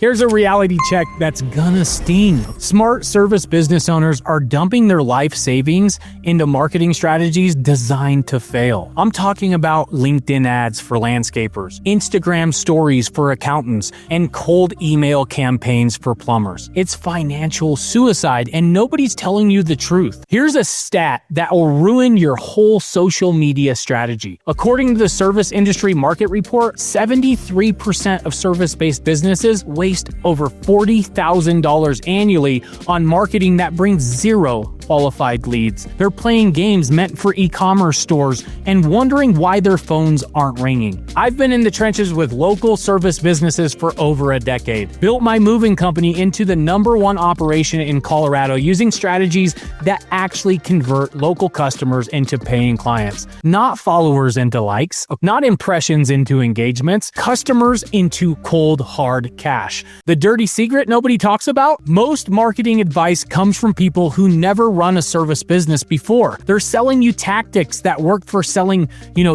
Here's a reality check that's gonna sting. Smart service business owners are dumping their life savings into marketing strategies designed to fail. I'm talking about LinkedIn ads for landscapers, Instagram stories for accountants, and cold email campaigns for plumbers. It's financial suicide, and nobody's telling you the truth. Here's a stat that will ruin your whole social media strategy. According to the Service Industry Market Report, 73% of service-based businesses waste over $40,000 annually on marketing that brings zero qualified leads. They're playing games meant for e-commerce stores and wondering why their phones aren't ringing. I've been in the trenches with local service businesses for over a decade. Built my moving company into the #1 operation in Colorado using strategies that actually convert local customers into paying clients. Not followers into likes, not impressions into engagements, customers into cold, hard cash. The dirty secret nobody talks about? Most marketing advice comes from people who never run a service business before. They're selling you tactics that work for selling,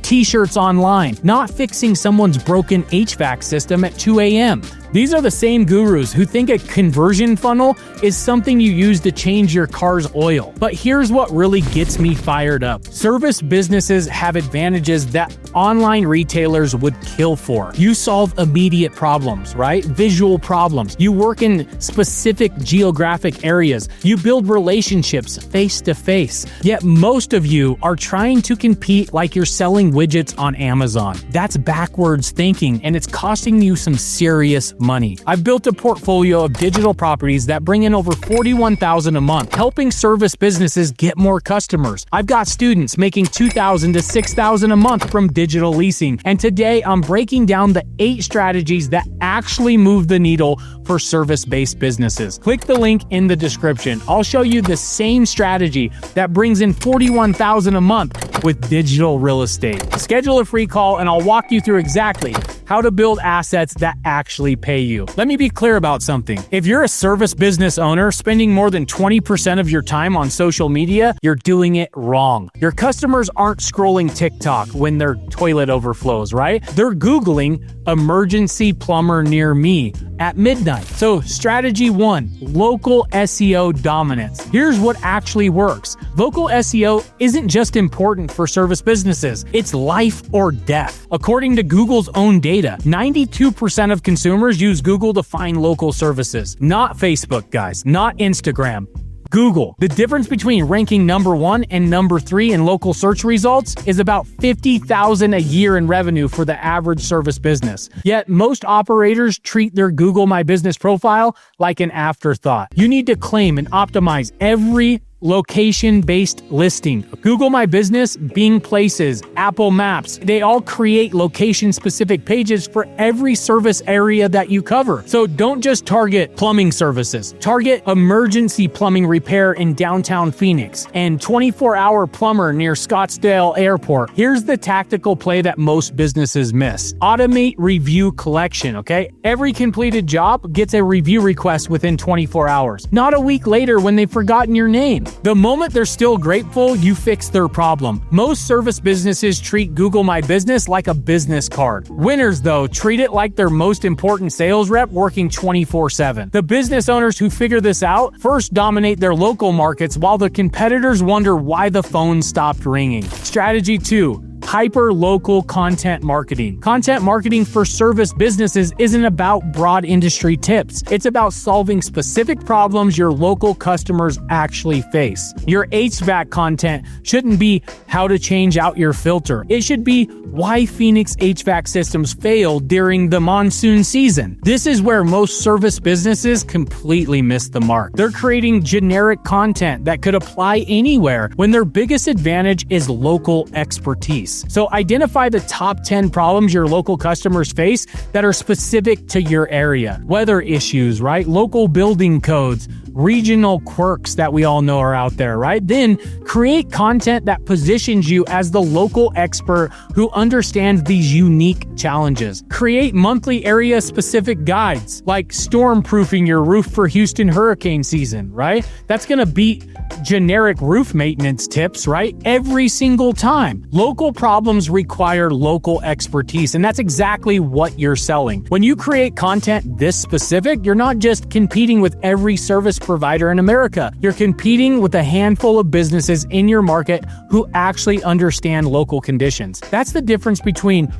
t-shirts online, not fixing someone's broken HVAC system at 2 a.m. These are the same gurus who think a conversion funnel is something you use to change your car's oil. But here's what really gets me fired up. Service businesses have advantages that online retailers would kill for. You solve immediate problems, right? Visual problems. You work in specific geographic areas. You build relationships face to face. Yet most of you are trying to compete like you're selling widgets on Amazon. That's backwards thinking, and it's costing you some serious money. I've built a portfolio of digital properties that bring in over $41,000 a month, helping service businesses get more customers. I've got students making $2,000 to $6,000 a month from digital leasing. And today I'm breaking down the 8 strategies that actually move the needle for service-based businesses. Click the link in the description. I'll show you the same strategy that brings in $41,000 a month with digital real estate. Schedule a free call and I'll walk you through exactly how to build assets that actually pay you. Let me be clear about something. If you're a service business owner spending more than 20% of your time on social media, you're doing it wrong. Your customers aren't scrolling TikTok when their toilet overflows, right? They're Googling emergency plumber near me at midnight. So strategy 1, local SEO dominance. Here's what actually works. Local SEO isn't just important for service businesses. It's life or death. According to Google's own data, 92% of consumers use Google to find local services. Not Facebook, guys. Not Instagram. Google. The difference between ranking #1 and #3 in local search results is about $50,000 a year in revenue for the average service business. Yet most operators treat their Google My Business profile like an afterthought. You need to claim and optimize every location-based listing. Google My Business, Bing Places, Apple Maps, they all create location-specific pages for every service area that you cover. So don't just target plumbing services. Target emergency plumbing repair in downtown Phoenix and 24-hour plumber near Scottsdale Airport. Here's the tactical play that most businesses miss. Automate review collection, okay? Every completed job gets a review request within 24 hours, not a week later when they've forgotten your name. The moment they're still grateful, you fix their problem. Most service businesses treat Google My Business like a business card. Winners, though, treat it like their most important sales rep working 24/7. The business owners who figure this out first dominate their local markets while the competitors wonder why the phone stopped ringing. Strategy 2. Hyper-local content marketing. Content marketing for service businesses isn't about broad industry tips. It's about solving specific problems your local customers actually face. Your HVAC content shouldn't be how to change out your filter. It should be why Phoenix HVAC systems fail during the monsoon season. This is where most service businesses completely miss the mark. They're creating generic content that could apply anywhere when their biggest advantage is local expertise. So identify the top 10 problems your local customers face that are specific to your area. Weather issues, right? Local building codes, regional quirks that we all know are out there, right? Then create content that positions you as the local expert who understands these unique challenges. Create monthly area-specific guides, like storm-proofing your roof for Houston hurricane season, right? That's gonna beat generic roof maintenance tips, right? Every single time. Local problems require local expertise, and that's exactly what you're selling. When you create content this specific, you're not just competing with every service provider in America. You're competing with a handful of businesses in your market who actually understand local conditions. That's the difference between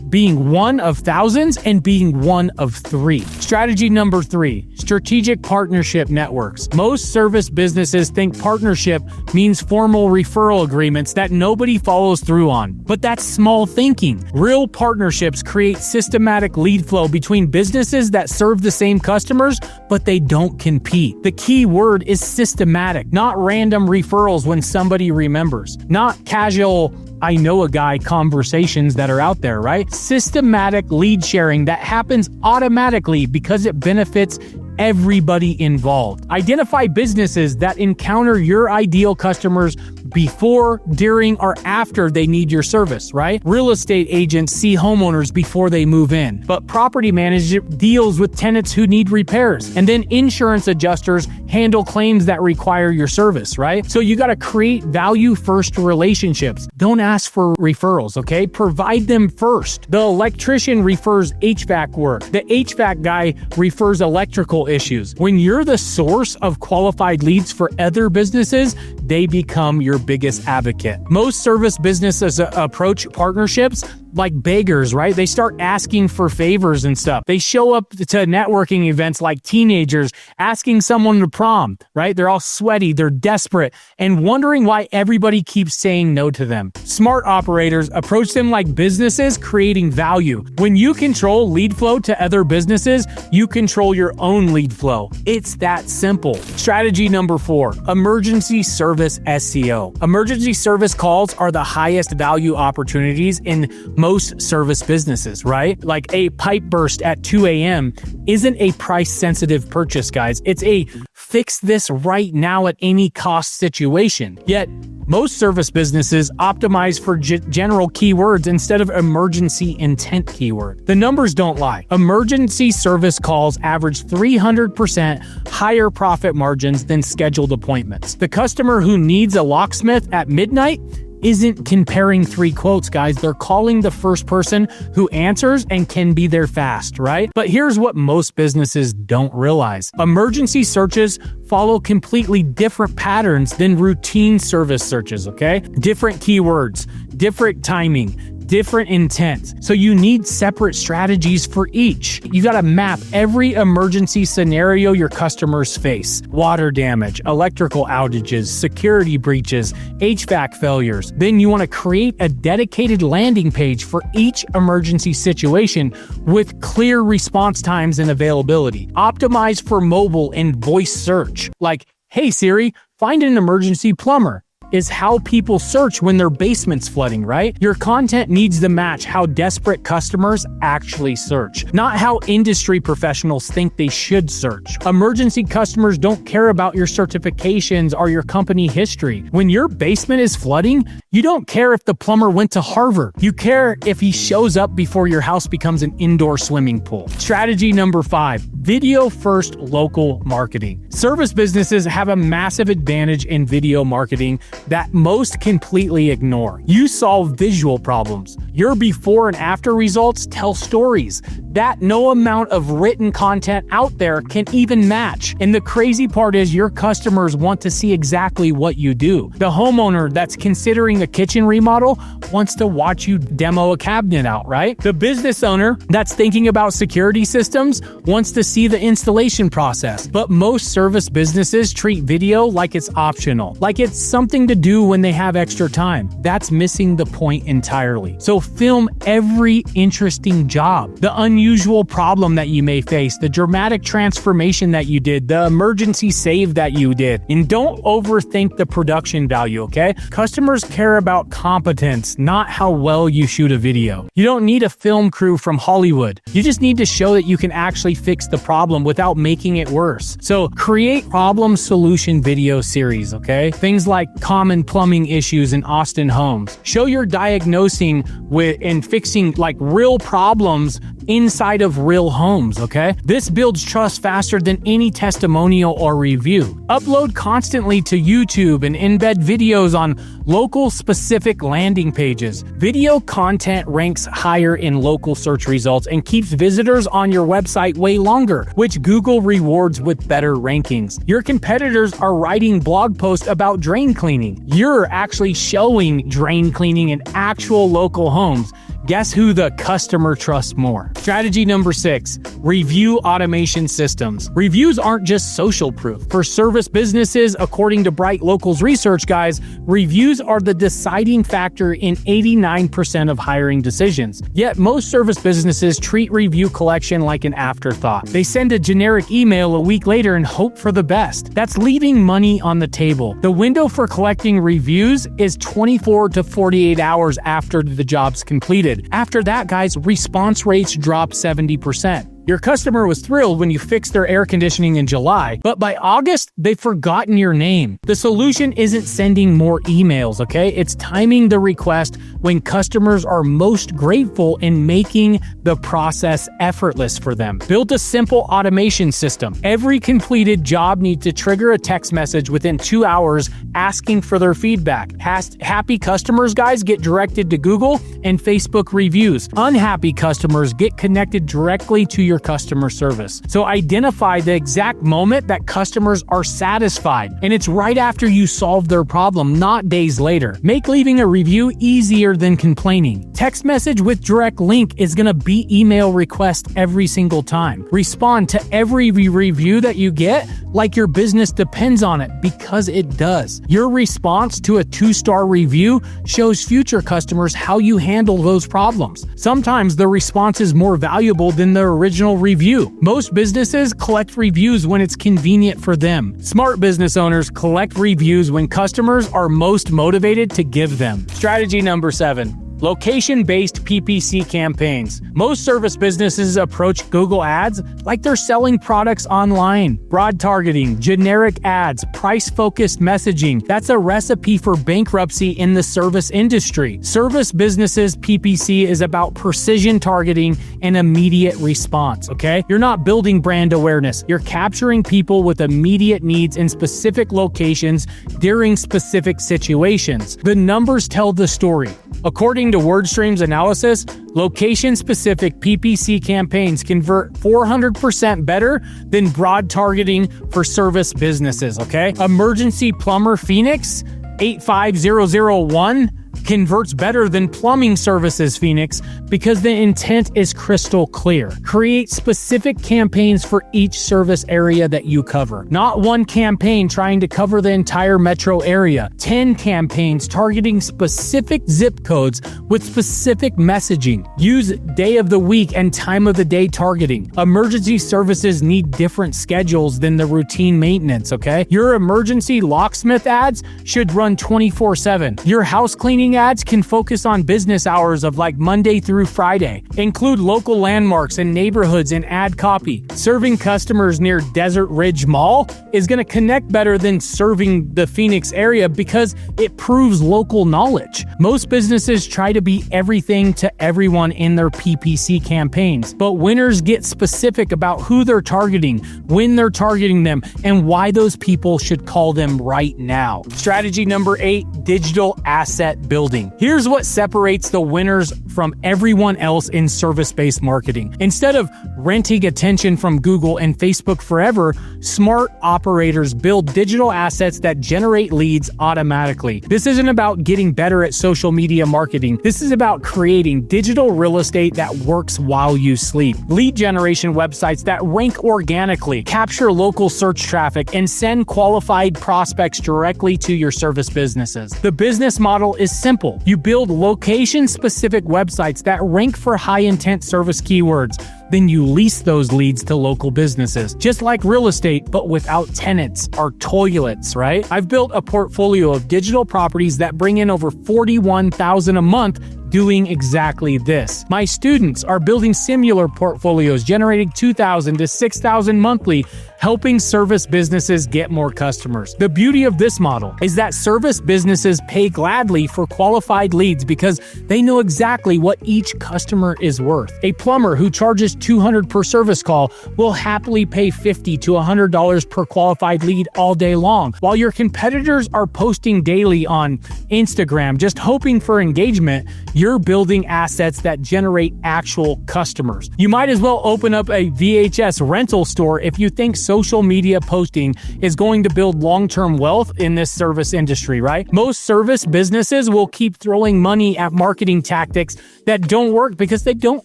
being one of thousands and being one of three. Strategy number 3, strategic partnership networks. Most service businesses think partnership means formal referral agreements that nobody follows through on. But that's small thinking. Real partnerships create systematic lead flow between businesses that serve the same customers, but they don't compete. The key word is systematic, not random referrals when somebody remembers, not casual I know a guy conversations that are out there, right? Systematic lead sharing that happens automatically because it benefits everybody involved. Identify businesses that encounter your ideal customers before, during, or after they need your service, right? Real estate agents see homeowners before they move in, but property management deals with tenants who need repairs. And then insurance adjusters handle claims that require your service, right? So you got to create value-first relationships. Don't ask for referrals, okay? Provide them first. The electrician refers HVAC work. The HVAC guy refers electrical issues. When you're the source of qualified leads for other businesses, they become your biggest advocate. Most service businesses approach partnerships like beggars, right? They start asking for favors and stuff. They show up to networking events like teenagers asking someone to prom, right? They're all sweaty, they're desperate, and wondering why everybody keeps saying no to them. Smart operators approach them like businesses creating value. When you control lead flow to other businesses, you control your own lead flow. It's that simple. Strategy number 4, emergency service SEO. Emergency service calls are the highest value opportunities in most service businesses, right? Like a pipe burst at 2 a.m. isn't a price-sensitive purchase, guys. It's a fix this right now at any cost situation. Yet, most service businesses optimize for general keywords instead of emergency intent keyword. The numbers don't lie. Emergency service calls average 300% higher profit margins than scheduled appointments. The customer who needs a locksmith at midnight isn't comparing 3 quotes, guys. They're calling the first person who answers and can be there fast, right? But here's what most businesses don't realize. Emergency searches follow completely different patterns than routine service searches, okay? Different keywords, different timing, different intent. So you need separate strategies for each. You got to map every emergency scenario your customers face. Water damage, electrical outages, security breaches, HVAC failures. Then you want to create a dedicated landing page for each emergency situation with clear response times and availability. Optimize for mobile and voice search. Like, hey Siri, find an emergency plumber. Is how people search when their basement's flooding, right? Your content needs to match how desperate customers actually search, not how industry professionals think they should search. Emergency customers don't care about your certifications or your company history. When your basement is flooding, you don't care if the plumber went to Harvard. You care if he shows up before your house becomes an indoor swimming pool. Strategy number 5, video-first local marketing. Service businesses have a massive advantage in video marketing that most completely ignore. You solve visual problems. Your before and after results tell stories that no amount of written content out there can even match. And the crazy part is your customers want to see exactly what you do. The homeowner that's considering a kitchen remodel wants to watch you demo a cabinet out, right? The business owner that's thinking about security systems wants to see the installation process. But most service businesses treat video like it's optional, like it's something to do when they have extra time. That's missing the point entirely. So film every interesting job, the unusual problem that you may face, the dramatic transformation that you did, the emergency save that you did, and don't overthink the production value, okay? Customers care about competence, not how well you shoot a video. You don't need a film crew from Hollywood. You just need to show that you can actually fix the problem without making it worse. So create problem solution video series, okay? Things like common plumbing issues in Austin homes. Show you're diagnosing with and fixing like real problems inside of real homes, okay? This builds trust faster than any testimonial or review. Upload constantly to YouTube and embed videos on local specific landing pages. Video content ranks higher in local search results and keeps visitors on your website way longer, which Google rewards with better rankings. Your competitors are writing blog posts about drain cleaning. You're actually showing drain cleaning in actual local homes. Guess who the customer trusts more? Strategy number 6, review automation systems. Reviews aren't just social proof. For service businesses, according to Bright Local's research, guys, reviews are the deciding factor in 89% of hiring decisions. Yet most service businesses treat review collection like an afterthought. They send a generic email a week later and hope for the best. That's leaving money on the table. The window for collecting reviews is 24 to 48 hours after the job's completed. After that, guys, response rates drop 70%. Your customer was thrilled when you fixed their air conditioning in July, but by August, they've forgotten your name. The solution isn't sending more emails, okay? It's timing the request when customers are most grateful and making the process effortless for them. Build a simple automation system. Every completed job needs to trigger a text message within 2 hours asking for their feedback. Happy customers, guys, get directed to Google and Facebook reviews. Unhappy customers get connected directly to your customer service. So identify the exact moment that customers are satisfied, and it's right after you solve their problem, not days later. Make leaving a review easier than complaining. Text message with direct link is going to beat email request every single time. Respond to every review that you get like your business depends on it, because it does. Your response to a 2-star review shows future customers how you handle those problems. Sometimes the response is more valuable than the original review. Most businesses collect reviews when it's convenient for them. Smart business owners collect reviews when customers are most motivated to give them. Strategy number 7. Location-based PPC campaigns. Most service businesses approach Google Ads like they're selling products online. Broad targeting, generic ads, price-focused messaging. That's a recipe for bankruptcy in the service industry. Service businesses PPC is about precision targeting and immediate response, okay? You're not building brand awareness. You're capturing people with immediate needs in specific locations during specific situations. The numbers tell the story. According to WordStream's analysis, location-specific PPC campaigns convert 400% better than broad targeting for service businesses, okay? Emergency plumber Phoenix 85001 converts better than plumbing services Phoenix because the intent is crystal clear. Create specific campaigns for each service area that you cover. Not one campaign trying to cover the entire metro area. 10 campaigns targeting specific zip codes with specific messaging. Use day of the week and time of the day targeting. Emergency services need different schedules than the routine maintenance, okay? Your emergency locksmith ads should run 24/7. Your house cleaning ads can focus on business hours of like Monday through Friday. Include local landmarks and neighborhoods in ad copy. Serving customers near Desert Ridge Mall is going to connect better than serving the Phoenix area because it proves local knowledge. Most businesses try to be everything to everyone in their PPC campaigns, but winners get specific about who they're targeting, when they're targeting them, and why those people should call them right now. Strategy number 8, digital asset building. Here's what separates the winners from everyone else in service-based marketing. Instead of renting attention from Google and Facebook forever, smart operators build digital assets that generate leads automatically. This isn't about getting better at social media marketing. This is about creating digital real estate that works while you sleep. Lead generation websites that rank organically, capture local search traffic, and send qualified prospects directly to your service businesses. The business model is simple. You build location-specific websites that rank for high-intent service keywords. Then you lease those leads to local businesses. Just like real estate, but without tenants or toilets, right? I've built a portfolio of digital properties that bring in over $41,000 a month doing exactly this. My students are building similar portfolios, generating $2,000 to $6,000 monthly, helping service businesses get more customers. The beauty of this model is that service businesses pay gladly for qualified leads because they know exactly what each customer is worth. A plumber who charges $200 per service call will happily pay $50 to $100 per qualified lead all day long, while your competitors are posting daily on Instagram just hoping for engagement. You're building assets that generate actual customers. You might as well open up a VHS rental store if you think social media posting is going to build long-term wealth in this service industry, right? Most service businesses will keep throwing money at marketing tactics that don't work because they don't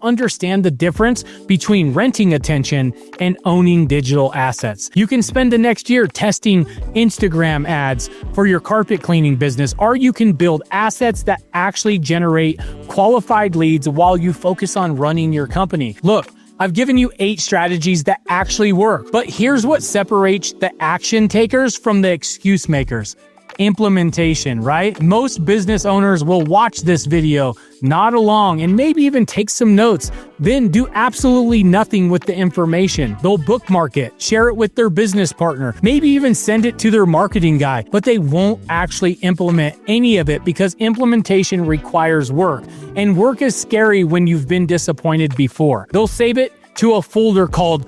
understand the difference between renting attention and owning digital assets. You can spend the next year testing Instagram ads for your carpet cleaning business, or you can build assets that actually generate qualified leads while you focus on running your company. Look, I've given you 8 strategies that actually work, but here's what separates the action takers from the excuse makers. Implementation, right? Most business owners will watch this video, nod along, and maybe even take some notes, then do absolutely nothing with the information. They'll bookmark it, share it with their business partner, maybe even send it to their marketing guy, but they won't actually implement any of it because implementation requires work, and work is scary when you've been disappointed before. They'll save it to a folder called,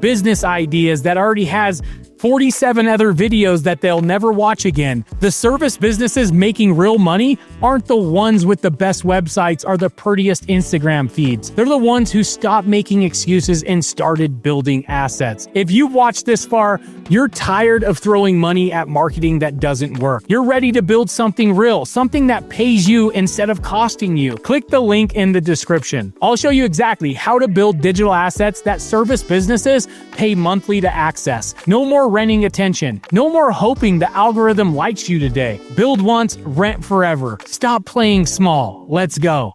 business ideas that already has 47 other videos that they'll never watch again. The service businesses making real money aren't the ones with the best websites or the prettiest Instagram feeds. They're the ones who stopped making excuses and started building assets. If you've watched this far, you're tired of throwing money at marketing that doesn't work. You're ready to build something real, something that pays you instead of costing you. Click the link in the description. I'll show you exactly how to build digital assets that service businesses pay monthly to access. No more renting attention. No more hoping the algorithm likes you today. Build once, rent forever. Stop playing small. Let's go.